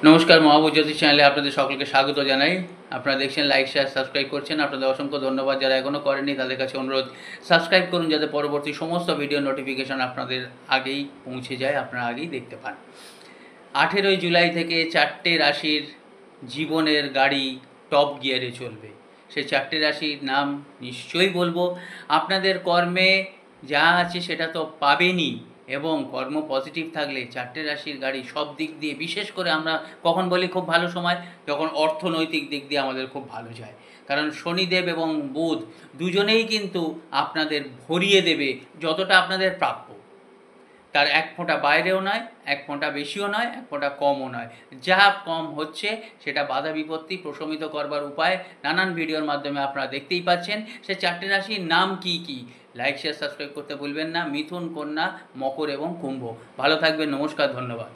নমস্কার, মহাবুর জ্যোতিষ চ্যানেলে আপনাদের সকলকে স্বাগত জানাই। আপনারা দেখছেন, লাইক শেয়ার সাবস্ক্রাইব করছেন, আপনাদের অসংখ্য ধন্যবাদ। যারা এখনও করেননি তাদের কাছে অনুরোধ, সাবস্ক্রাইব করুন যাতে পরবর্তী সমস্ত ভিডিও নোটিফিকেশন আপনাদের আগেই পৌঁছে যায়, আপনারা আগেই দেখতে পান। 18ই জুলাই থেকে 4টে রাশির জীবনের গাড়ি টপ গিয়ারে চলবে। সে 4টে রাশির নাম নিশ্চয়ই বলবো। আপনাদের কর্মে যা আছে সেটা তো পাবেনই, এবং কর্ম পজিটিভ থাকলে 4টে রাশির গাড়ি সব দিক দিয়ে, বিশেষ করে আমরা কখন বলি খুব ভালো সময়, যখন অর্থনৈতিক দিক দিয়ে আমাদের খুব ভালো যায়। কারণ শনিদেব এবং বুধ দুজনেই কিন্তু আপনাদের ভরিয়ে দেবে যতটা আপনাদের প্রাপ্য। তার এক ফোঁটা বাইরেও নয়, এক ফোঁটা বেশিও নয়, এক ফোঁটা কমও নয়। যা কম হচ্ছে সেটা বাধা বিপত্তি প্রশমিত করবার উপায় নানান ভিডিওর মাধ্যমে আপনারা দেখতেই পাচ্ছেন। সে 4টে রাশির নাম কি কি, লাইক শেয়ার সাবস্ক্রাইব করতে ভুলবেন না। মিথুন, কন্যা, মকর এবং কুম্ভ। ভালো থাকবেন, নমস্কার, ধন্যবাদ।